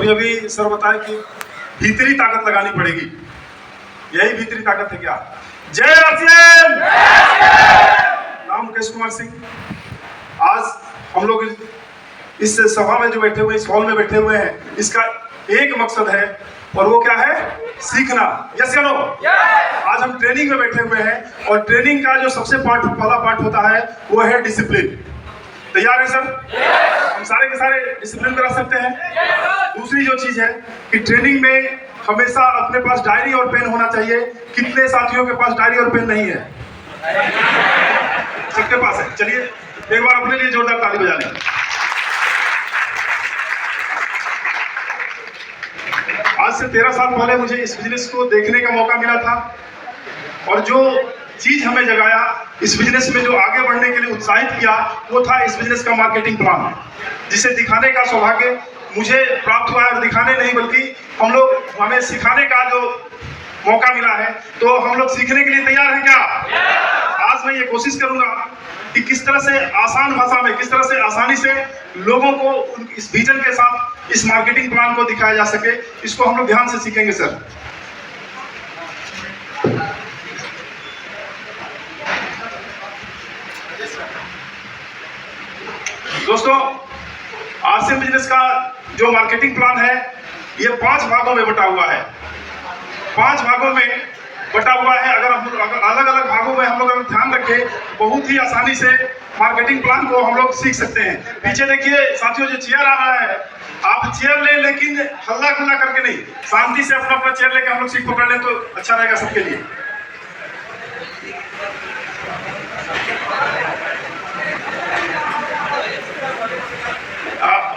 अभी अभी सर बताए कि भीतरी ताकत लगानी पड़ेगी, यही भीतरी ताकत है क्या? जय आरसीएम। नाम मुकेश कुमार सिंह। आज हम लोग इस सभा में जो बैठे हुए, इस हॉल में बैठे हुए हैं, इसका एक मकसद है और वो क्या है? सीखना। यस या नो? आज हम ट्रेनिंग में बैठे हुए हैं और ट्रेनिंग का जो सबसे पहला पार्ट होता है वो है डिसिप्लिन। तैयार है सर? हम सारे के सारे डिसिप्लिन करा सकते हैं। दूसरी जो चीज है कि ट्रेनिंग में हमेशा अपने पास डायरी और पेन होना चाहिए। कितने साथियों के पास डायरी और पेन नहीं है? सबके पास है। चलिए एक बार अपने लिए जोरदार ताली बजा लें। आज से 13 साल पहले मुझे इस बिजनेस को देखने का मौका मिला था और जो चीज हमें जगाया, इस बिजनेस में जो आगे बढ़ने के लिए उत्साहित किया, वो था इस बिजनेस का मार्केटिंग प्लान, जिसे दिखाने का सौभाग्य मुझे प्राप्त हुआ है। और दिखाने नहीं बल्कि हमें सिखाने का जो मौका मिला है। तो हम लोग सीखने के लिए तैयार हैं क्या? आज मैं ये कोशिश करूंगा कि किस तरह से आसान भाषा में, किस तरह से आसानी से लोगों को इस विजन के साथ इस मार्केटिंग प्लान को दिखाया जा सके, इसको हम लोग ध्यान से सीखेंगे सर। दोस्तों, आरसीएम बिजनेस का जो मार्केटिंग प्लान है ये 5 भागों में बटा हुआ है। 5 भागों में बटा हुआ है। अगर अलग अलग भागों में हम लोग अगर ध्यान रखें, बहुत ही आसानी से मार्केटिंग प्लान को हम लोग सीख सकते हैं। पीछे देखिए साथियों, जो चेयर आ रहा है, आप चेयर ले, लेकिन हल्ला खुल्ला करके नहीं, शांति से अपना अपना चेयर लेकर हम लोग सीट पकड़ लें तो अच्छा रहेगा सबके लिए।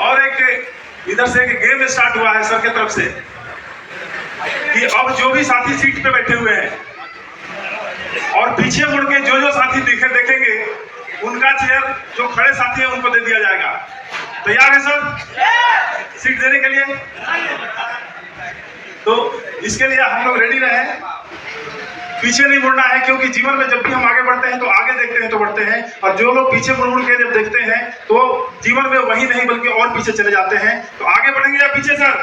और एक इधर से एक गेम स्टार्ट हुआ है सर की तरफ से कि अब जो भी साथी सीट पे बैठे हुए हैं और पीछे मुड़ के जो साथी देखेंगे, उनका चेयर जो खड़े साथी है उनको दे दिया जाएगा। तैयार है सर सीट देने के लिए? तो इसके लिए हम लोग रेडी रहे, पीछे नहीं मुड़ना है, क्योंकि जीवन में जब भी हम आगे बढ़ते हैं तो आगे देखते हैं तो बढ़ते हैं, और जो लोग पीछे मुड़ के जब देखते हैं तो जीवन में वही नहीं बल्कि और पीछे चले जाते हैं। तो आगे बढ़ेंगे या पीछे सर?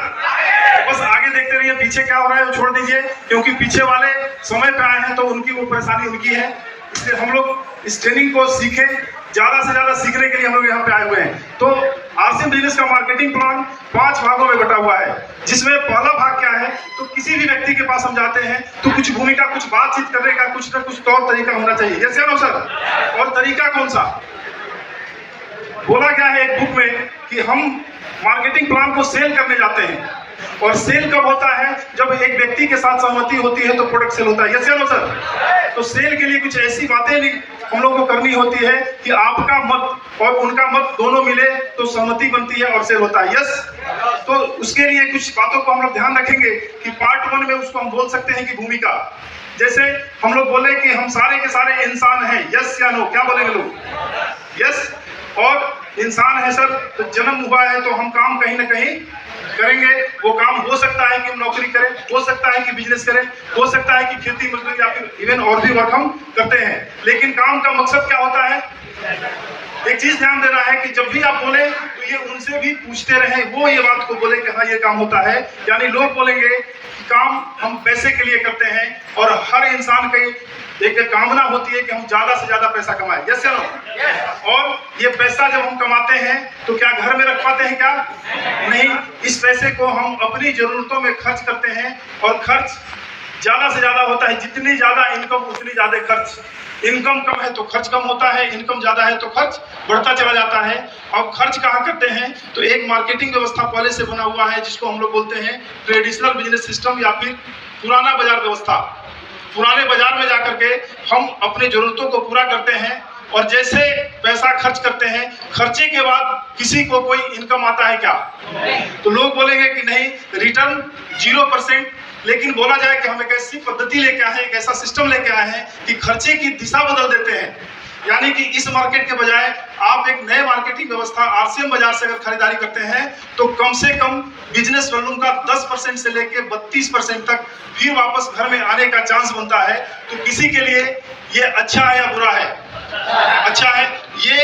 बस आगे देखते रहिए, पीछे क्या हो रहा है वो छोड़ दीजिए, क्योंकि पीछे वाले समय पे आए हैं तो उनकी वो परेशानी उनकी है। इसलिए हम लोग इस ट्रेनिंग को सीखें, ज्यादा से ज्यादा सीखने के लिए हम लोग यहाँ पे आए हुए हैं। तो आरसीएम बिजनेस का मार्केटिंग प्लान 5 भागों में बटा हुआ है, जिसमें पहला भाग क्या है? तो किसी भी व्यक्ति के पास हम जाते हैं तो कुछ भूमिका, कुछ बातचीत करने का कुछ ना कुछ तौर तरीका होना चाहिए। यस या नो सर? और तरीका कौन सा? बोला क्या है एक बुक में कि हम मार्केटिंग प्लान को सेल करने जाते हैं, और सेल कब होता है? जब एक व्यक्ति के साथ सहमति होती है तो प्रोडक्ट सेल होता है। यस या नो सर? तो सेल के लिए कुछ ऐसी बातें हम लोग को करनी होती है कि आपका मत और उनका मत दोनों मिले तो सहमति बनती है और सेल होता है। यस? तो उसके लिए कुछ बातों को हम लोग ध्यान रखेंगे कि पार्ट 1 में उसको हम बोल सकते हैं कि भूमिका। जैसे हम लोग बोले कि हम सारे के सारे इंसान हैं। यस या नो? क्या बोलेंगे लोग? यस? और इंसान है सर, तो जन्म हुआ है तो हम काम कहीं ना कहीं करेंगे। वो काम हो सकता है कि हम नौकरी करें, हो सकता है कि बिजनेस करें, हो सकता है कि खेती मजदूरी या फिर इवन और भी वर्क हम करते हैं, लेकिन काम का मकसद क्या होता है? एक चीज ध्यान देना है कि जब भी आप बोले तो ये उनसे भी पूछते रहे, वो ये बात को बोले कि हाँ ये काम होता है। यानी लोग बोलेंगे कि काम हम पैसे के लिए करते हैं, और हर इंसान की एक कामना होती है कि हम ज्यादा से ज्यादा पैसा कमाएं। यस या नो? और ये पैसा जब हम कमाते हैं तो क्या घर में रख पाते हैं? क्या नहीं। इस पैसे को हम अपनी जरूरतों में खर्च करते हैं, और खर्च ज्यादा से ज्यादा होता है। जितनी ज्यादा इनकम उतनी ज्यादा खर्च। इनकम कम है तो खर्च कम होता है, इनकम ज्यादा है तो खर्च बढ़ता चला जाता है। अब खर्च कहाँ करते हैं? तो एक मार्केटिंग व्यवस्था पहले से बना हुआ है, जिसको हम लोग बोलते हैं ट्रेडिशनल बिजनेस सिस्टम या फिर पुराना बाजार व्यवस्था। पुराने बाजार में जाकर के हम अपने जरूरतों को पूरा करते हैं, और जैसे पैसा खर्च करते हैं, खर्चे के बाद किसी को कोई इनकम आता है क्या? तो लोग बोलेंगे कि नहीं, रिटर्न 0%। लेकिन बोला जाए कि हम एक ऐसी पद्धति लेके आए हैं, एक ऐसा सिस्टम लेके आए हैं कि खर्चे की दिशा बदल देते हैं। यानी कि इस मार्केट के बजाय आप एक नए मार्केटिंग व्यवस्था आरसीएम बाजार से अगर खरीदारी करते हैं तो कम से कम बिजनेस वॉल्यूम का 10% से लेकर 32% तक फिर वापस घर में आने का चांस बनता है। तो किसी के लिए ये अच्छा है या बुरा है? अच्छा है। ये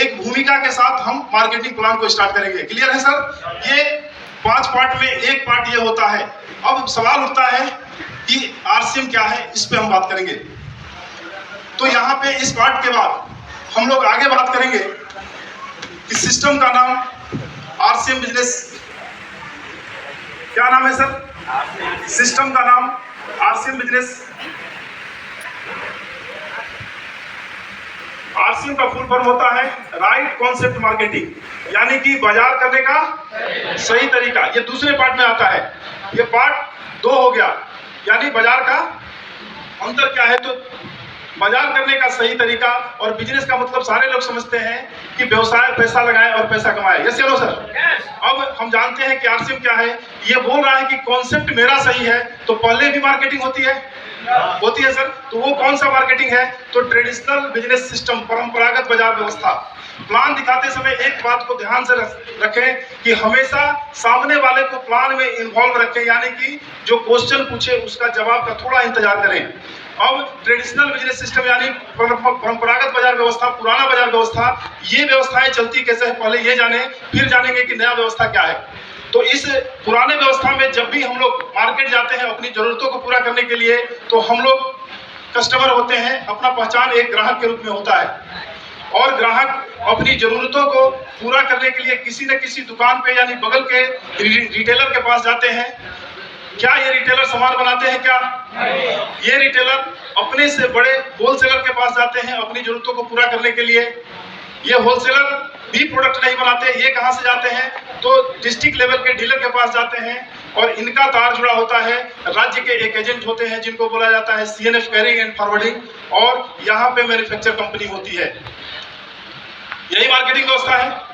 एक भूमिका के साथ हम मार्केटिंग प्लान को स्टार्ट करेंगे। क्लियर है सर? ये 5 पार्ट में एक पार्ट ये होता है। अब सवाल उठता है कि आरसीएम क्या है, इस पे हम बात करेंगे। तो यहाँ पे इस पार्ट के बाद हम लोग आगे बात करेंगे कि सिस्टम का नाम आरसीएम बिजनेस, क्या नाम है सर? सिस्टम का नाम आरसीएम बिजनेस। आरसीएम का फुल फॉर्म होता है राइट कॉन्सेप्ट मार्केटिंग, यानी कि बाजार करने का सही तरीका। ये दूसरे पार्ट में आता है। ये पार्ट 2 हो गया, यानी बाजार का अंतर क्या है। तो बाजार करने का सही तरीका, और बिजनेस का मतलब सारे लोग समझते हैं कि व्यवसाय पैसा लगाए और पैसा कमाए। यस या नो सर? अब हम जानते हैं कि आरसीएम क्या है। ये बोल रहा है कि कॉन्सेप्ट मेरा सही है तो पहले भी मार्केटिंग होती है सर। तो वो कौन सा मार्केटिंग है? तो ट्रेडिशनल बिजनेस सिस्टम, परंपरागत बाजार व्यवस्था। प्लान दिखाते समय एक बात को ध्यान से रखें कि हमेशा सामने वाले को प्लान में इन्वॉल्व रखें, यानी कि जो क्वेश्चन पूछे उसका जवाब का थोड़ा इंतजार करें। अब ट्रेडिशनल बिजनेस सिस्टम यानी परंपरागत बाजार व्यवस्था, पुराना बाजार व्यवस्था, ये व्यवस्थाएं चलती कैसे है पहले ये जाने, फिर जानेंगे कि नया व्यवस्था क्या है। तो इस पुराने व्यवस्था में जब भी हम लोग मार्केट जाते हैं अपनी जरूरतों को पूरा करने के लिए, तो हम लोग कस्टमर होते हैं। अपना पहचान एक ग्राहक के रूप में होता है, और ग्राहक अपनी जरूरतों को पूरा करने के लिए किसी न किसी दुकान पे यानी बगल के रिटेलर के पास जाते हैं। क्या ये रिटेलर सामान बनाते हैं? क्या ये रिटेलर अपने से बड़े होलसेलर के पास जाते हैं अपनी जरूरतों को पूरा करने के लिए। ये होलसेलर भी प्रोडक्ट नहीं बनाते। ये कहां से जाते हैं? तो डिस्ट्रिक्ट लेवल के डीलर के पास जाते हैं, और इनका तार जुड़ा होता है राज्य के एक एजेंट होते हैं जिनको बोला जाता है CNF, कैरिंग एंड फॉरवर्डिंग, और यहाँ पे मैन्युफैक्चर कंपनी होती है। यही मार्केटिंग व्यवस्था है।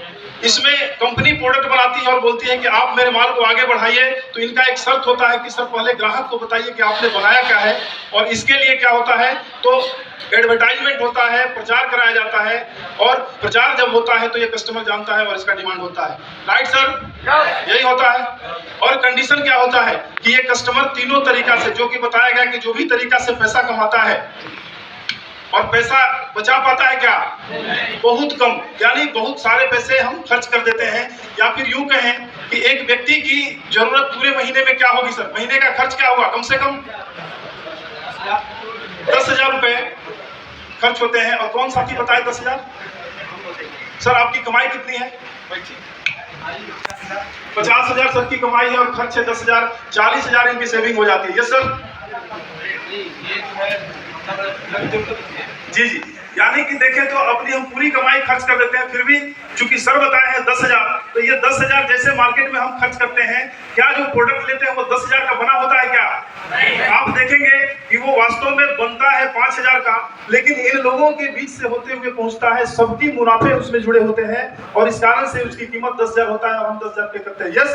इसमें कंपनी प्रोडक्ट बनाती है और बोलती है कि आप मेरे माल को आगे बढ़ाइए। तो इनका एक शर्त होता है कि सर पहले ग्राहक को बताइए कि आपने बनाया क्या है, और इसके लिए क्या होता है तो एडवर्टाइजमेंट होता है, प्रचार कराया जाता है, और प्रचार जब होता है तो ये कस्टमर जानता है और इसका डिमांड होता है। Right sir? यही होता है। और कंडीशन क्या होता है कि ये कस्टमर तीनों तरीका से, जो कि बताया गया कि जो भी तरीका से पैसा कमाता है और पैसा बचा पाता है क्या? बहुत कम, यानी बहुत सारे पैसे हम खर्च कर देते हैं। या फिर यूं कहें कि एक व्यक्ति की जरूरत पूरे महीने में क्या होगी सर? महीने का खर्च क्या होगा? कम से कम 10,000 रुपए खर्च होते हैं। और कौन साथी बताए 10,000? सर आपकी कमाई कितनी है? 50,000 सर की कमाई है और खर्च है 10,000, 40,000 इनकी सेविंग हो जाती है। Yes sir? जी, यानी कि देखें तो अपनी हम पूरी कमाई खर्च कर देते हैं, फिर भी चूंकि सर बताए हैं 10,000, तो ये 10,000 जैसे मार्केट में हम खर्च करते हैं, क्या जो प्रोडक्ट लेते हैं वो 10,000 का बना होता है क्या? नहीं। आप देखेंगे कि वो वास्तव में बनता है 5,000 का, लेकिन इन लोगों के बीच से होते हुए पहुंचता है, सबकी मुनाफे उसमें जुड़े होते हैं, और इस कारण से उसकी कीमत 10,000 होता है और हम 10,000 पे करते हैं। यस,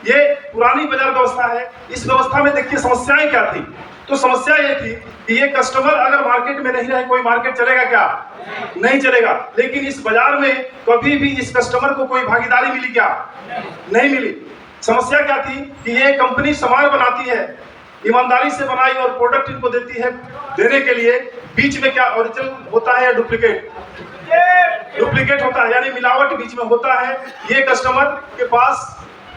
ये पुरानी बाजार व्यवस्था है। इस व्यवस्था में देखिए समस्याएं क्या थी। तो समस्या ये थी कि ये कस्टमर अगर मार्केट में नहीं रहे, कोई मार्केट चलेगा क्या? नहीं चलेगा। लेकिन इस बाजार में कभी भी इस कस्टमर को कोई भागीदारी मिली क्या? नहीं मिली। समस्या क्या थी कि ये कंपनी सामान बनाती है, ईमानदारी से बनाई और प्रोडक्ट इनको देती है देने के लिए, बीच में क्या ओरिजिनल होता है या डुप्लीकेट? डुप्लीकेट होता है, यानी मिलावट बीच में होता है। ये कस्टमर के पास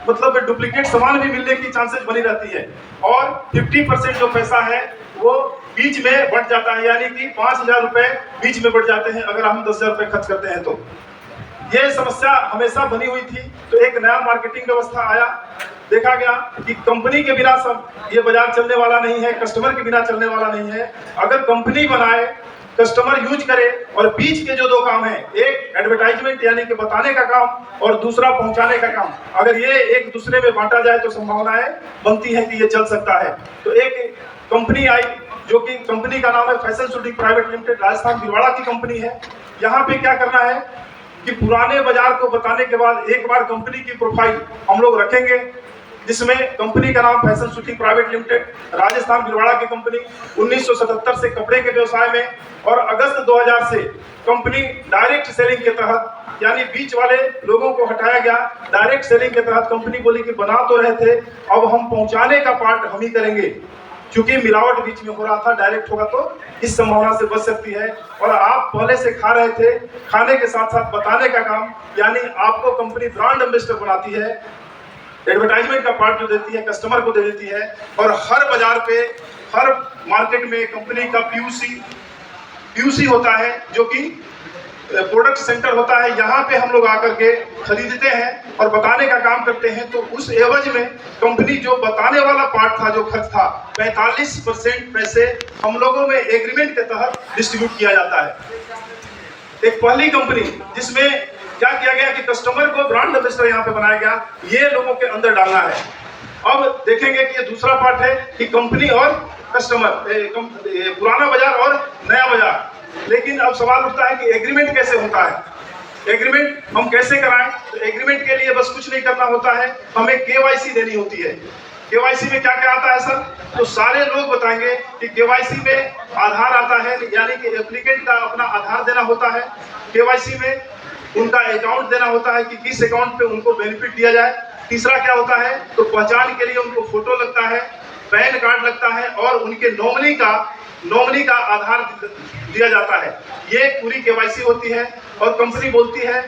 मतलब डुप्लीकेट सामान भी मिलने की चांसेस बनी रहती है, और 50% जो पैसा है वो बीच में बढ़ जाता है, यानी कि 5,000 रुपए बीच में बढ़ जाते हैं अगर हम 10,000 रुपए खर्च करते हैं। तो ये समस्या हमेशा बनी हुई थी। तो एक नया मार्केटिंग व्यवस्था आया, देखा गया कि कंपनी के बिना सब ये बाजार चलने वाला नहीं है, कस्टमर के बिना चलने वाला नहीं है। अगर कंपनी बनाए, कस्टमर यूज करे, और बीच के जो 2 काम है, एक एडवर्टाइजमेंट यानी कि बताने का काम और दूसरा पहुंचाने का काम, अगर ये एक दूसरे में बांटा जाए तो संभावनाएं बनती है कि ये चल सकता है। तो एक कंपनी आई जो कि कंपनी का नाम है fashion shooting private limited, Rajasthan Bhilwara की कंपनी है। यहाँ पे क्या करना है कि पुराने बाजार को बताने के बाद एक बार कंपनी की प्रोफाइल हम लोग रखेंगे, जिसमें कंपनी का नाम fashion shooting private limited, Rajasthan Bhilwara की कंपनी, 1977 से कपड़े के व्यवसाय में, और अगस्त 2000 से कंपनी डायरेक्ट सेलिंग के तहत, यानी बीच वाले लोगों को हटाया गया। डायरेक्ट सेलिंग के तहत कंपनी बोली कि बना तो रहे थे, अब हम पहुंचाने का पार्ट हम ही करेंगे, क्योंकि मिलावट बीच में हो रहा था। डायरेक्ट होगा तो इस संभावना से बच सकती है। और आप पहले से खा रहे थे, खाने के साथ साथ बताने का काम, यानी आपको कंपनी ब्रांड एम्बेसडर बनाती है। एडवर्टाइजमेंट का पार्ट जो देती है कस्टमर को दे देती है। और हर बाजार पे, हर मार्केट में कंपनी का पीयूसी होता है जो कि प्रोडक्ट सेंटर होता है। यहाँ पे हम लोग आकर के खरीदते हैं और बताने का काम करते हैं। तो उस एवज में कंपनी जो बताने वाला पार्ट था, जो खर्च था, 45% पैसे हम लोगों में एग्रीमेंट के तहत डिस्ट्रीब्यूट किया जाता है। एक पहली कंपनी जिसमें क्या किया गया कि कस्टमर को ब्रांड एम्बेसडर यहाँ पे बनाया गया, ये लोगों के अंदर डालना है। अब देखेंगे कि ये दूसरा पार्ट है कि कंपनी और कस्टमर, पुराना बाजार और नया बाजार। लेकिन अब सवाल उठता है कि एग्रीमेंट कैसे होता है, एग्रीमेंट हम कैसे कराएं। तो एग्रीमेंट के लिए बस कुछ नहीं करना होता है, हमें केवाईसी देनी होती है। केवाईसी में क्या क्या आता है सर? तो सारे लोग बताएंगे कि केवाईसी में आधार आता है, यानी कि एप्लीकेंट का अपना आधार देना होता है। केवाईसी में उनका अकाउंट देना होता है कि किस अकाउंट पे उनको बेनिफिट दिया जाए। तीसरा क्या होता है? तो पहचान के लिए उनको फोटो लगता है, पैन कार्ड लगता है और उनके नॉमिनी का आधार दिया जाता है। ये पूरी केवाईसी होती है। और कंपनी बोलती है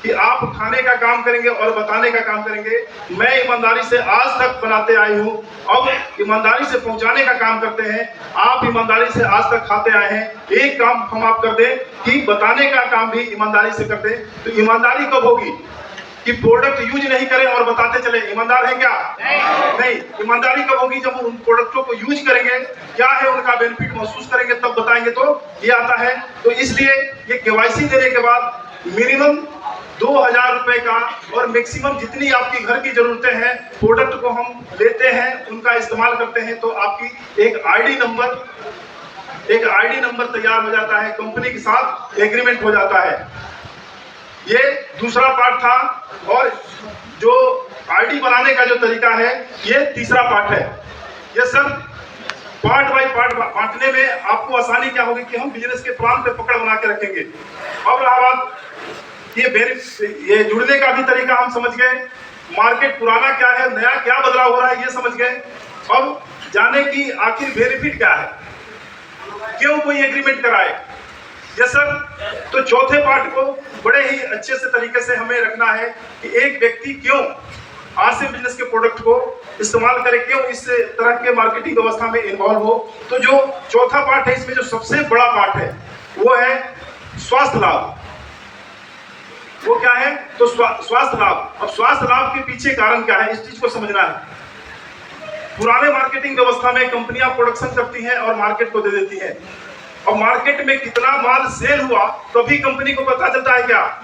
कि आप खाने का काम करेंगे और बताने का काम करेंगे। मैं ईमानदारी से आज तक बनाते आई हूँ, अब ईमानदारी से पहुंचाने का काम करते हैं। आप ईमानदारी से आज तक खाते आए हैं। एक काम हम आप कर दें कि बताने का काम भी ईमानदारी से कर दें। तो ईमानदारी कब होगी कि प्रोडक्ट यूज नहीं करें और बताते चले? ईमानदार है क्या? नहीं। ईमानदारी कब होगी? जब उन प्रोडक्टों को यूज करेंगे, क्या है उनका बेनिफिट महसूस करेंगे, तब बताएंगे। तो ये आता है। तो इसलिए ये केवाईसी देने के बाद मिनिमम 2000 रुपए का और मैक्सिमम जितनी आपकी घर की जरूरतें हैं, प्रोडक्ट को हम लेते हैं, उनका इस्तेमाल करते हैं, तो आपकी एक आईडी नंबर तैयार हो जाता है, कंपनी के साथ एग्रीमेंट हो जाता है। ये दूसरा पार्ट था। और जो आईडी बनाने का जो तरीका है, ये तीसरा पार्ट है। ये सर पार्ट बाय पार्ट बांटने में आपको आसानी क्या होगी कि हम बिजनेस के प्लान पे पकड़ बना के रखेंगे। अब रहा बात ये जुड़ने का भी तरीका हम समझ गए, मार्केट पुराना क्या है, नया क्या बदलाव हो रहा है, ये समझ गए। अब जाने की आखिर बेनिफिट क्या है, क्यों कोई एग्रीमेंट कराए। Yes sir. तो चौथे पार्ट को बड़े ही अच्छे से तरीके से हमें रखना है कि एक व्यक्ति क्यों आसिम बिजनेस के प्रोडक्ट को इस्तेमाल करे, क्यों इस तरह के मार्केटिंग व्यवस्था में इन्वॉल्व हो। तो जो चौथा पार्ट है, इसमें जो सबसे बड़ा पार्ट है वो है स्वास्थ्य लाभ। वो क्या है? तो स्वास्थ्य लाभ। अब स्वास्थ्य लाभ के पीछे कारण क्या है, इस चीज को समझना है। पुराने मार्केटिंग व्यवस्था में कंपनियां प्रोडक्शन करती हैं और मार्केट को दे देती हैं। और मार्केट में कितना माल सेल हुआ तभी कंपनी को पता चलता है क्या?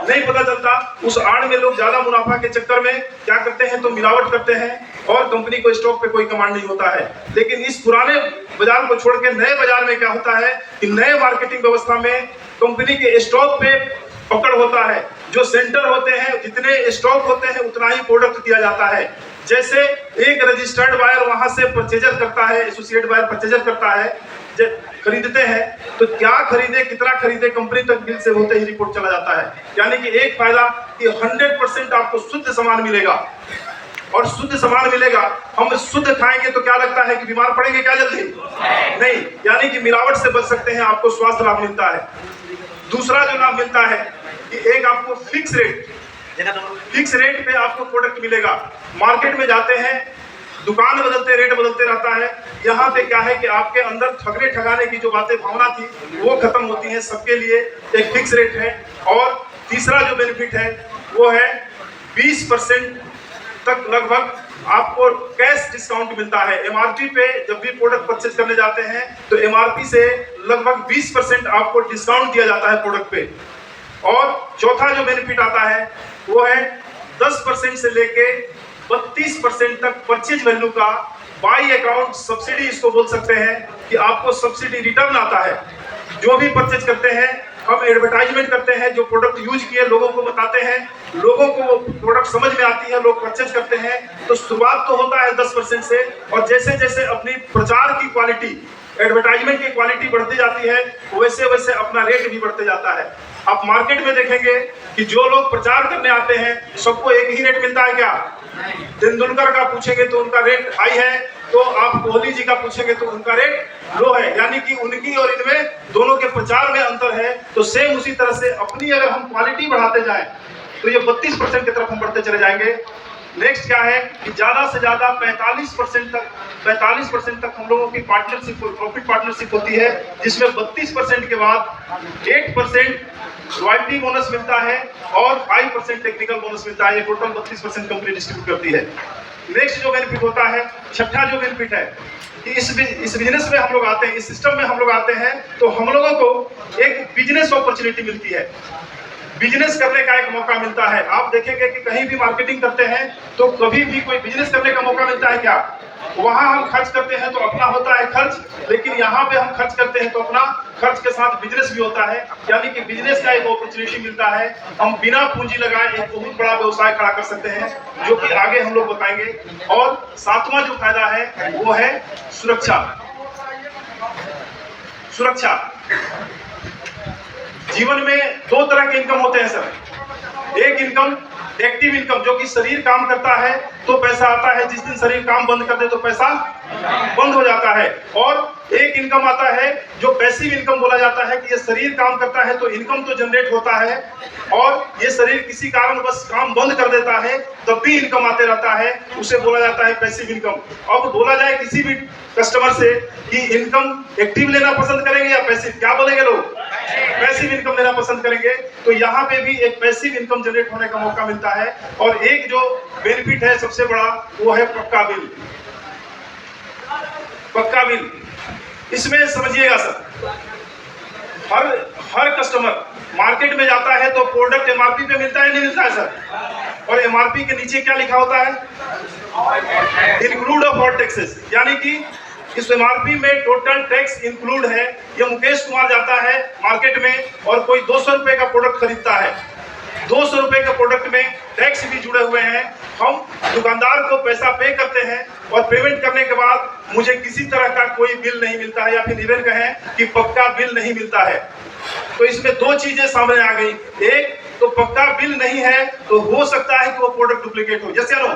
नहीं पता चलता। उस आड़ में लोग ज्यादा मुनाफा के चक्कर में क्या करते हैं, तो मिलावट करते हैं और कंपनी को स्टॉक पे कोई कमांड नहीं होता है। लेकिन इस पुराने बाजार को छोड़ के नए बाजार में क्या होता है कि नए मार्केटिंग व्यवस्था में कंपनी के स्टॉक पे पकड़ होता है। जो सेंटर होते हैं, जितने स्टॉक होते हैं, उतना ही प्रोडक्ट दिया जाता है। जैसे एक रजिस्टर्ड बायर वहां से परचेजर करता है, एसोसिएट बायर परचेजर करता है, खरीदते हैं, तो क्या खरीदे, कितना खरीदे, कंपनी तक बिल से होते ही रिपोर्ट चला जाता है। यानी कि एक फायदा कि 100% आपको शुद्ध सामान मिलेगा। और शुद्ध सामान मिलेगा, हम शुद्ध खाएंगे तो क्या लगता है कि बीमार पड़ेंगे क्या जल्दी? नहीं। यानी कि मिलावट से बच सकते हैं, आपको स्वास्थ्य लाभ मिलता है। दूसरा जो लाभ मिलता है कि एक आपको फिक्स रेट पे आपको प्रोडक्ट मिलेगा। मार्केट में जाते हैं, दुकान बदलते, रेट बदलते रहता है। यहाँ पे क्या है कि आपके अंदर ठगने ठगाने की जो बातें भावना थी वो खत्म होती है। सबके लिए एक फिक्स रेट है। और तीसरा जो बेनिफिट है वो है 20% तक लगभग आपको कैश डिस्काउंट मिलता है। एमआरपी पे जब भी प्रोडक्ट परचेज करने जाते हैं तो एमआरपी से लगभग 20% आपको डिस्काउंट दिया जाता है प्रोडक्ट पे। और चौथा जो बेनिफिट आता है वो है 10% से लेके 32% तक परचेज वैल्यू का बाई अकाउंट सब्सिडी, इसको बोल सकते हैं कि आपको सब्सिडी रिटर्न आता है। जो भी परचेज करते हैं, हम एडवर्टाइजमेंट करते हैं, जो प्रोडक्ट यूज किए लोगों को बताते हैं, लोगों को वो प्रोडक्ट समझ में आती है, लोग परचेज करते हैं। तो शुरुआत तो होता है 10% से, और जैसे जैसे अपनी प्रचार की क्वालिटी, एडवर्टाइजमेंट की क्वालिटी बढ़ती जाती है, वैसे वैसे अपना रेट भी बढ़ते जाता है। आप मार्केट में देखेंगे कि जो लोग प्रचार करने आते हैं सबको एक ही रेट मिलता है क्या? तेंदुलकर का पूछेंगे तो उनका रेट हाई है, तो आप कोहली जी का पूछेंगे तो उनका रेट लो है। यानी कि उनकी और इनमें दोनों के प्रचार में अंतर है। तो सेम उसी तरह से अपनी अगर हम क्वालिटी बढ़ाते जाएं तो ये 32% की तरफ हम बढ़ते चले जाएंगे। नेक्स्ट क्या है कि ज्यादा से ज्यादा 45% तक हम लोगों की पार्टनरशिप, प्रॉफिट पार्टनरशिप होती है, जिसमें 32% के बाद 8% रॉयल्टी बोनस मिलता है और 5% टेक्निकल बोनस मिलता है। ये टोटल 32% कंपनी डिस्ट्रीब्यूट करती है। नेक्स्ट जो बेनिफिट होता है, छठा जो बेनिफिट है कि इस बिजनेस में हम लोग आते हैं, इस सिस्टम में हम लोग आते हैं तो हम लोगों को एक बिजनेस अपॉर्चुनिटी मिलती है, बिजनेस करने का एक मौका मिलता है। आप देखेंगे कि कहीं भी मार्केटिंग करते हैं तो कभी भी कोई बिजनेस करने का मौका मिलता है क्या? वहां हम खर्च करते हैं तो अपना होता है खर्च, लेकिन यहाँ पे हम खर्च करते हैं तो अपना खर्च के साथ बिजनेस भी होता है, यानी कि बिजनेस का एक अपॉर्चुनिटी मिलता है। हम बिना पूंजी लगाए एक बहुत बड़ा व्यवसाय खड़ा कर सकते हैं, जो कि आगे हम लोग बताएंगे। और सातवां जो फायदा है वो है सुरक्षा। सुरक्षा जीवन में दो तरह के इनकम होते हैं सर। एक इनकम एक्टिव इनकम, जो कि शरीर काम करता है तो पैसा आता है, जिस दिन शरीर काम बंद कर दे तो पैसा बंद हो जाता है। और एक इनकम आता है जो पैसिव इनकम बोला जाता है, कि ये शरीर काम करता है तो इनकम तो जनरेट होता है, और ये शरीर किसी कारण बस काम बंद कर देता है तब भी इनकम आते रहता है, उसे बोला जाता है पैसिव इनकम। अब बोला जाए किसी भी कस्टमर से कि इनकम एक्टिव लेना पसंद करेंगे या पैसिव, क्या बोलेंगे लोग? पैसिव इनकम लेना पसंद करेंगे। तो यहाँ पे भी एक पैसिव इनकम जनरेट होने का मौका मिलता है। और एक जो बेनिफिट है सबसे बड़ा, वो है पक्का बिल। पक्का बिल, इसमें समझिएगा सर, हर कस्टमर मार्केट में जाता है तो प्रोडक्ट एमआरपी पे मिलता है, नहीं मिलता है सर? और एमआरपी के नीचे क्या लिखा होता है? इंक्लूड ऑफ ऑल टैक्सेस, यानी कि इस एमआरपी में टोटल टैक्स इंक्लूड है। ये मुकेश कुमार जाता है मार्केट में और कोई 200 रुपए का प्रोडक्ट खरीदता है, 200 रुपए के प्रोडक्ट में टैक्स भी जुड़े हुए हैं। हम दुकानदार को पैसा पे करते हैं और पेमेंट करने के बाद मुझे किसी तरह का कोई बिल नहीं मिलता है, या फिर इवन कहें कि पक्का बिल नहीं मिलता है। तो इसमें दो चीजें सामने आ गई, एक तो पक्का बिल नहीं है तो हो सकता है कि वो प्रोडक्ट डुप्लीकेट हो, यस या नो?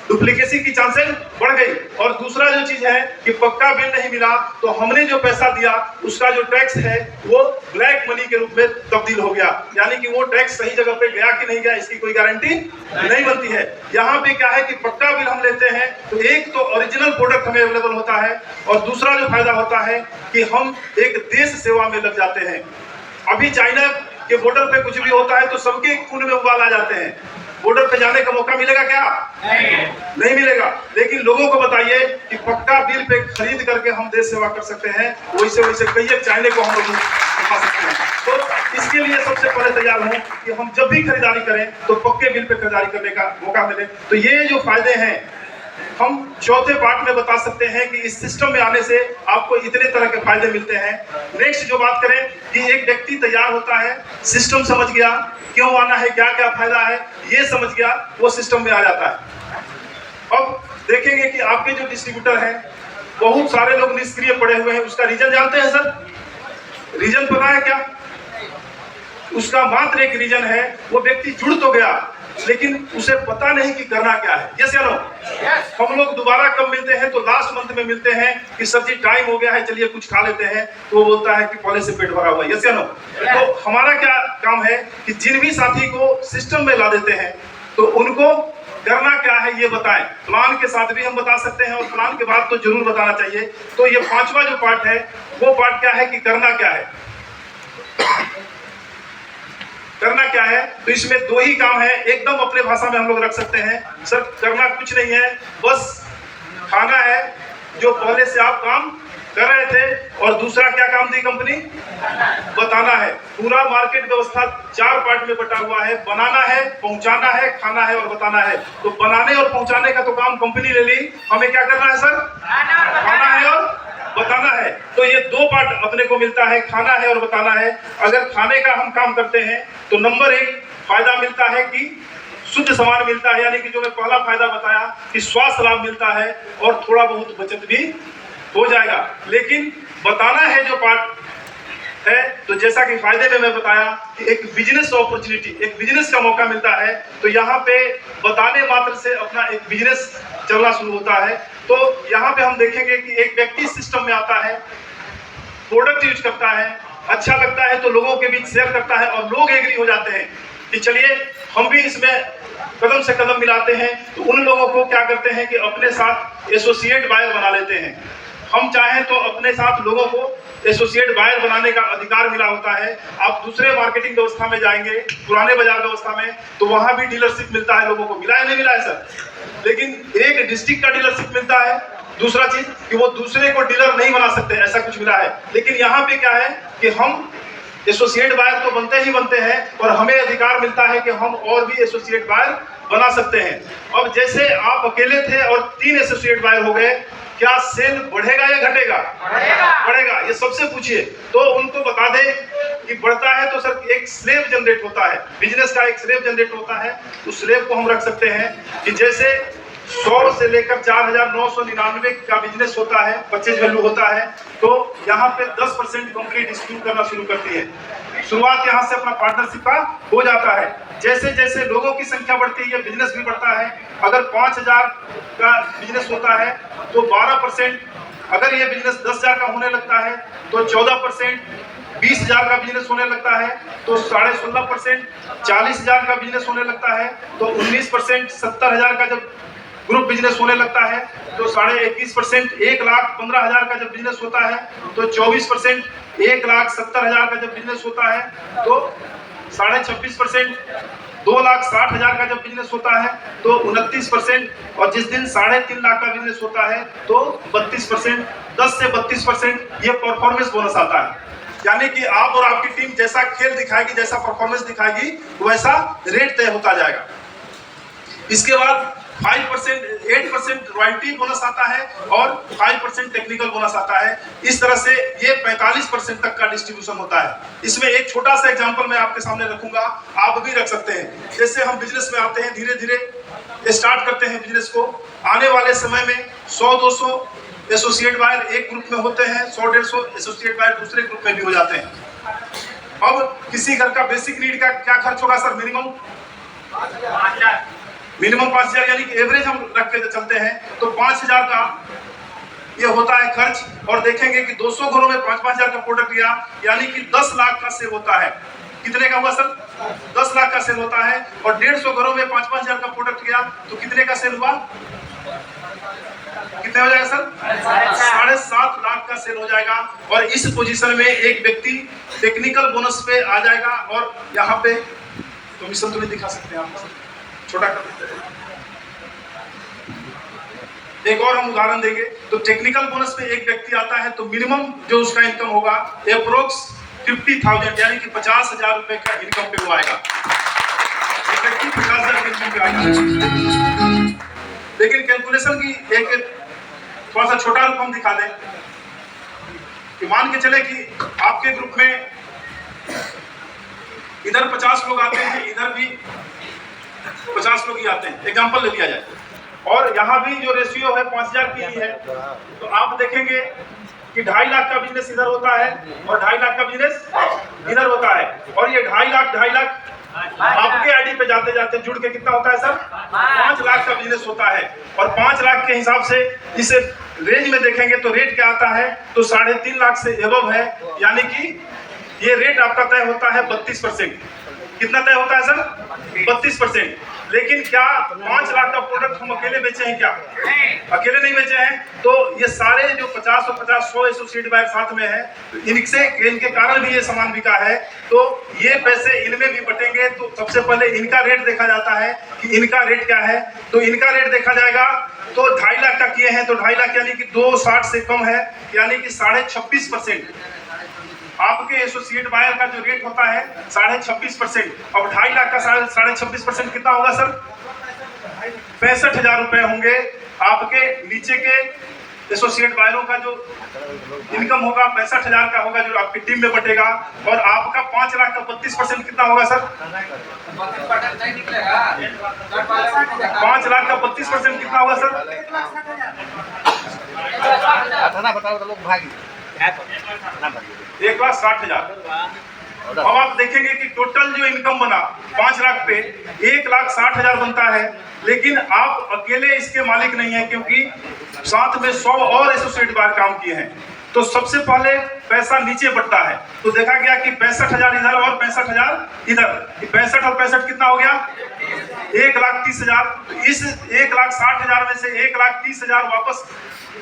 डुप्लीकेसी की चांसेस बढ़ गई। और दूसरा जो चीज है कि पक्का बिल नहीं मिला तो हमने जो पैसा दिया उसका जो टैक्स है वो ब्लैक मनी के रूप में तब्दील हो गया, यानी कि वो टैक्स सही जगह पे गया कि नहीं गया इसकी कोई गारंटी नहीं बनती है। यहाँ पे क्या है कि पक्का बिल हम लेते हैं तो एक तो ओरिजिनल प्रोडक्ट हमें अवेलेबल होता है, और दूसरा जो फायदा होता है कि हम एक देश सेवा में लग जाते हैं। अभी चाइना के बॉर्डर पे कुछ भी होता है तो सबके खून में उबाल आ जाते हैं, बॉर्डर पे जाने का मौका मिलेगा क्या? नहीं मिलेगा। लेकिन लोगों को बताइए कि पक्का बिल पे खरीद करके हम देश सेवा कर सकते हैं, वैसे वैसे कई चाइने को हम लोग दिखा सकते हैं। तो इसके लिए सबसे पहले तैयार हूं कि हम जब भी खरीदारी करें तो पक्के बिल पे खरीदारी करने का मौका मिले। तो ये जो फायदे हैं हम चौथे पार्ट में बता सकते हैं कि इस सिस्टम में आने से आपको इतने तरह के फायदे मिलते हैं। नेक्स्ट जो बात करें कि एक व्यक्ति तैयार होता है, सिस्टम समझ गया, क्यों आना है, क्या क्या फायदा है, ये समझ गया, वो सिस्टम में आ जाता है। अब देखेंगे कि आपके जो डिस्ट्रीब्यूटर हैं, बहुत सारे लोग निष्क्रिय पड़े हुए हैं। उसका रीजन जानते हैं सर? रीजन पता है क्या? उसका मात्र एक रीजन है, वो व्यक्ति जुड़ तो गया लेकिन उसे पता नहीं कि करना क्या है, यस या नो? हम लोग दोबारा कब मिलते हैं तो लास्ट मंथ में मिलते हैं कि सर जी टाइम हो गया है, चलिए कुछ खा लेते हैं, तो वो बोलता है कि पहले से पेट भरा हुआ है, यस या नो? तो हमारा क्या काम है कि जिन भी साथी को सिस्टम में ला देते हैं तो उनको करना क्या है ये बताएं। प्लान के साथ भी हम बता सकते हैं और प्लान के बाद तो जरूर बताना चाहिए। तो ये पांचवा जो पार्ट है वो पार्ट क्या है कि करना क्या है। करना क्या है तो इसमें दो ही काम है, एकदम अपने भाषा में हम लोग रख सकते हैं। सर करना कुछ नहीं है, बस खाना है जो पहले से आप काम कर रहे थे, और दूसरा क्या काम दी कंपनी? बताना है। पूरा मार्केट व्यवस्था 4 पार्ट में बटा हुआ है, बनाना है, पहुंचाना है, खाना है और बताना है। तो बनाने और पहुंचाने का तो काम कंपनी ले ली, हमें क्या करना है सर? खाना है और बताना है। तो ये 2 पार्ट अपने को मिलता है, खाना है और बताना है। अगर खाने का हम काम करते हैं तो नंबर 1 फायदा मिलता है कि शुद्ध सामान मिलता है, यानी कि जो मैं पहला फायदा बताया कि स्वास्थ्य लाभ मिलता है और थोड़ा बहुत बचत भी हो जाएगा। लेकिन बताना है जो पार्ट है, तो जैसा कि फायदे में मैं बताया कि एक बिजनेस अपॉर्चुनिटी, एक बिजनेस का मौका मिलता है। तो यहाँ पे बताने मात्र से अपना एक बिजनेस चलना शुरू होता है। तो यहाँ पे हम देखेंगे कि एक व्यक्ति सिस्टम में आता है, प्रोडक्ट यूज करता है, अच्छा लगता है तो लोगों के बीच शेयर करता है और लोग एग्री हो जाते हैं। कि चलिए हम भी इसमें कदम से कदम मिलाते हैं, तो उन लोगों को क्या करते हैं कि अपने साथ एसोसिएट बायर बना लेते हैं। हम चाहें तो अपने साथ लोगों को एसोसिएट बायर बनाने का अधिकार मिला होता है। आप दूसरे मार्केटिंग व्यवस्था में जाएंगे, पुराने बाजार व्यवस्था में, तो वहां भी डीलरशिप मिलता है लोगों को। मिला है नहीं मिला है सर? लेकिन एक डिस्ट्रिक्ट का डीलरशिप मिलता है। दूसरा चीज कि वो दूसरे को डीलर नहीं बना सकते, ऐसा कुछ मिला है। लेकिन यहाँ पे क्या है कि हम एसोसिएट बायर तो बनते ही बनते हैं और हमें अधिकार मिलता है कि हम और भी एसोसिएट बायर बना सकते हैं। अब जैसे आप अकेले थे और 3 एसोसिएट बायर हो गए, क्या सेल बढ़ेगा या घटेगा? बढ़ेगा। ये सबसे पूछिए तो उनको बता दे कि बढ़ता है तो सर एक स्लेब जनरेट होता है, बिजनेस का एक स्लेब जनरेट होता है। उस स्लेब को हम रख सकते हैं कि जैसे 100 से लेकर 4,999 का बिजनेस होता है, परचेज वैल्यू होता है, तो यहाँ पे 10% कंपनी डिस्ट्रीब्यूट करना शुरू करती है। शुरुआत यहाँ से अपना पार्टनरशिप का हो जाता है। जैसे जैसे लोगों की संख्या बढ़ती है, बिजनेस भी बढ़ता है। अगर 5,000 का बिजनेस होता है तो 12%, अगर ये बिजनेस 10,000 का होने लगता है तो 14%, 20,000 का बिजनेस होने लगता है तो 16.5%, 40,000 का बिजनेस होने लगता है तो 19%, 70,000 का जब ग्रुप बिजनेस होने लगता है तो 21.5%, 1,15,000 का जब बिजनेस होता है तो 24%, 1,70,000 का जब बिजनेस होता है तो 26.5%, 2,60,000 का जब बिजनेस होता है तो 29%, और जिस दिन 3.5 लाख का बिजनेस होता है तो 32%। 10 से 32% ये परफॉर्मेंस बोनस आता है। यानी कि आप और आपकी टीम जैसा खेल दिखाएगी, जैसा परफॉर्मेंस दिखाएगी, वैसा रेट तय होता जाएगा। इसके बाद 8% रॉयल्टी बोनस आता है और 5% टेक्निकल बोनस आता है। इस तरह से ये 45% तक का डिस्ट्रीब्यूशन होता है। इसमें एक छोटा सा एग्जांपल मैं आपके सामने रखूंगा, आप भी रख सकते हैं। जैसे हम बिजनेस में आते हैं, धीरे धीरे स्टार्ट करते हैं बिजनेस को। आने वाले समय में 100-200 एसोसिएट बायर एक ग्रुप में होते हैं, 100-150 एसोसिएट बायर दूसरे ग्रुप में भी हो जाते हैं। अब किसी घर का बेसिक नीड का क्या खर्च होगा सर? मिनिमम 5,000, यानी कि एवरेज हम रख के चलते हैं तो 5,000 का ये होता है खर्च। और देखेंगे कि 200 घरों में 5,000 का प्रोडक्ट लिया, यानी कि 10 लाख का सेल होता है। कितने का हुआ सर? 10 लाख का सेल होता है। और 150 घरों में 5,000 का प्रोडक्ट लिया तो कितने का सेल हुआ? कितने हो जाएगा सर? 7.5 लाख का सेल हो जाएगा। और इस पोजीशन में एक व्यक्ति टेक्निकल बोनस पे आ जाएगा। और यहाँ पे तो मिशन तो दिखा सकते हैं आप, छोटा कर देते हैं। एक और हम उदाहरण देंगे तो टेक्निकल बोनस पे एक व्यक्ति आता है तो मिनिमम जो उसका इनकम होगा अप्रोक्स 50,000, यानी कि 50,000 रुपए का इनकम पे वो आएगा। एक व्यक्ति 50,000 इनकम पे आएगा। लेकिन कैलकुलेशन की एक थोड़ा सा छोटा रूप हम दिखा दें कि मान के चले कि आपके ग्रुप में इधर 50 लोग आते हैं, इधर भी 50 लोग ही आते हैं, एग्जांपल ले लिया जाए। और यहाँ भी जो रेशियो है 5,000 की ही है, तो आप देखेंगे कि 2.5 लाख का बिजनेस इधर होता है और 2.5 लाख का बिजनेस इधर होता है। और ये 2.5 लाख आपके आईडी पे जाते जाते जुड़ के कितना होता है सर? 5 लाख का बिजनेस होता है। और 5 लाख के हिसाब से इस रेंज में देखेंगे तो रेट क्या आता है? तो 3.5 लाख से एबव है, यानी कि ये रेट आपका तय होता है 32%। कितना तय होता है सर? 32%। लेकिन क्या 5 लाख का प्रोडक्ट हम अकेले बेचे हैं? क्या अकेले नहीं बेचे हैं। तो ये सारे जो 50 और 50 100 एसोसिएट बायर साथ में है, इनके कारण भी ये सामान बिका है। तो ये पैसे इनमें भी बटेंगे। तो सबसे पहले इनका रेट देखा जाता है कि इनका रेट क्या है। तो इनका रेट देखा जाएगा तो 2.5 लाख का किए हैं तो 2.5 लाख यानी कि 260 से कम है, यानी कि 26.5%। आपके एसोसिएट बायर का जो रेट होता है 26.5%। अब 2.5 लाख का 26.5% कितना होगा सर? 65,000 रुपए होंगे। आपके नीचे के एसोसिएट बायरों का जो इनकम होगा 65,000 का होगा, जो आपकी टीम में बटेगा। और आपका 5 लाख का 32% कितना होगा सर? 5 लाख का 32% कितना होगा सर? 1,60,000। अब आप देखेंगे कि टोटल जो इनकम बना 5 लाख पे 1,60,000 बनता है। लेकिन आप अकेले इसके मालिक नहीं है, क्योंकि साथ में 100 और एसोसिएट बायर काम किए हैं। तो सबसे पहले पैसा नीचे बढ़ता है, तो देखा गया कि 65,000 इधर और 65,000 इधर, 65 और 65 कितना हो गया 1,30,000। तो इस 1,60,000 में से 1,30,000 वापस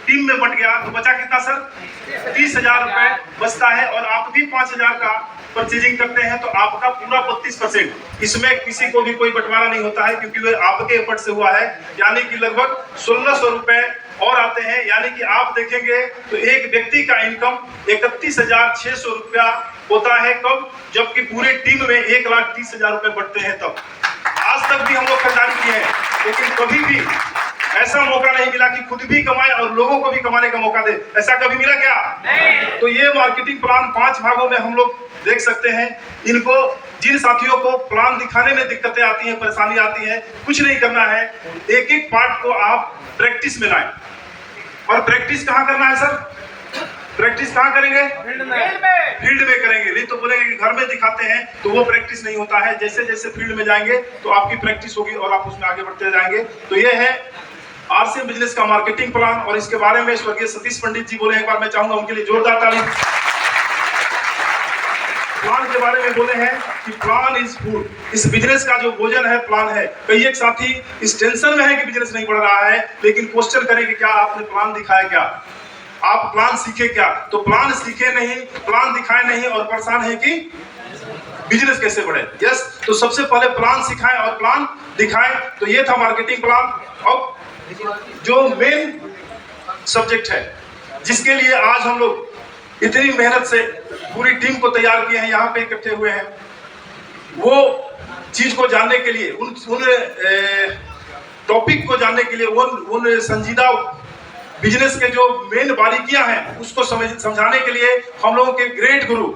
टीम में बट गया, तो बचा कितना सर 30,000 रुपए बचता है। और आप भी 5,000 का परचेजिंग करते हैं तो आपका पूरा 32%, इसमें किसी को भी कोई बंटवारा नहीं होता है क्योंकि वह आपके एफर्ट से हुआ है, यानी कि लगभग 1,600 रुपए और आते हैं। यानी कि आप देखेंगे तो एक व्यक्ति का इनकम 31,600 रुपया होता है, कब, जबकि पूरे टीम में 1,30,000 रुपए बढ़ते हैं तब। आज तक भी हम लोग खरीदारी किए हैं, लेकिन कभी भी ऐसा मौका नहीं मिला कि खुद भी कमाए और लोगों को भी कमाने का मौका दे। ऐसा कभी मिला क्या? नहीं। तो ये मार्केटिंग प्लान 5 भागों में हम लोग देख सकते हैं। इनको जिन साथियों को प्लान दिखाने में दिक्कतें आती हैं, परेशानी आती है, कुछ नहीं करना है, एक एक पार्ट को आप प्रैक्टिस में लाएं। और प्रैक्टिस कहाँ करना है सर? प्रैक्टिस कहाँ करेंगे? फील्ड में करेंगे। नहीं तो बोलेंगे कि घर में दिखाते हैं, तो वो प्रैक्टिस नहीं होता है। जैसे जैसे फील्ड में जाएंगे तो आपकी प्रैक्टिस होगी और आप उसमें आगे बढ़ते जाएंगे। तो ये है आरसीएम बिजनेस का मार्केटिंग प्लान, और इसके बारे में स्वर्गीय सतीश पंडित जी बोले, एक बार मैं चाहूंगा उनके लिए जोरदार ताली। प्लान के बारे में बोले हैं कि प्लान इज फूड, इस बिजनेस का जो भोजन है प्लान है। कई एक साथी इस टेंशन में है कि बिजनेस नहीं बढ़ रहा है, लेकिन क्वेश्चन करें कि क्या आपने प्लान दिखाया, क्या आप प्लान सीखे क्या? तो प्लान सीखे नहीं, प्लान दिखाए नहीं और परेशान है कि बिजनेस कैसे बढ़े। यस, तो सबसे पहले प्लान सिखाएं और प्लान दिखाएं। तो ये था मार्केटिंग प्लान। अब जो मेन सब्जेक्ट है, जिसके लिए आज हम लोग इतनी मेहनत से पूरी टीम को तैयार किए हैं, यहाँ पे इकट्ठे हुए हैं, वो चीज को जानने के लिए, उन टॉपिक को जानने के लिए, उन संजीदा बिजनेस के जो मेन बारीकियां हैं उसको समझाने के लिए हम लोगों के ग्रेट गुरु,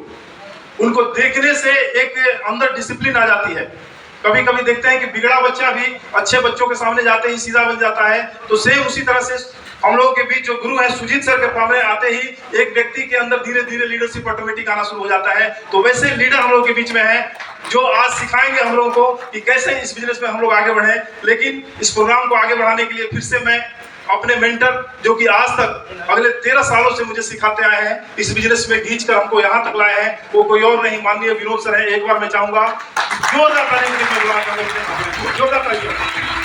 उनको देखने से एक अंदर डिसिप्लिन आ जाती है। कभी कभी देखते हैं कि बिगड़ा बच्चा भी अच्छे बच्चों के सामने जाते ही सीधा बन जाता है। तो सेम उसी तरह से हम लोगों के बीच जो गुरु है, सुजीत सर के सामने आते ही एक व्यक्ति के अंदर धीरे धीरे लीडरशिप ऑटोमेटिक आना शुरू हो जाता है। तो वैसे लीडर हम लोगों के बीच में है, जो आज सिखाएंगे हम लोगों को कि कैसे इस बिजनेस में हम लोग आगे बढ़े। लेकिन इस प्रोग्राम को आगे बढ़ाने के लिए फिर से मैं अपने मेंटर, जो कि आज तक अगले 13 सालों से मुझे सिखाते आए हैं, इस बिजनेस में खींच कर हमको यहाँ तक लाए हैं, वो कोई और नहीं, माननीय विनोद सर है। एक बार मैं चाहूंगा जोरदार ताली, जोरदार ताली।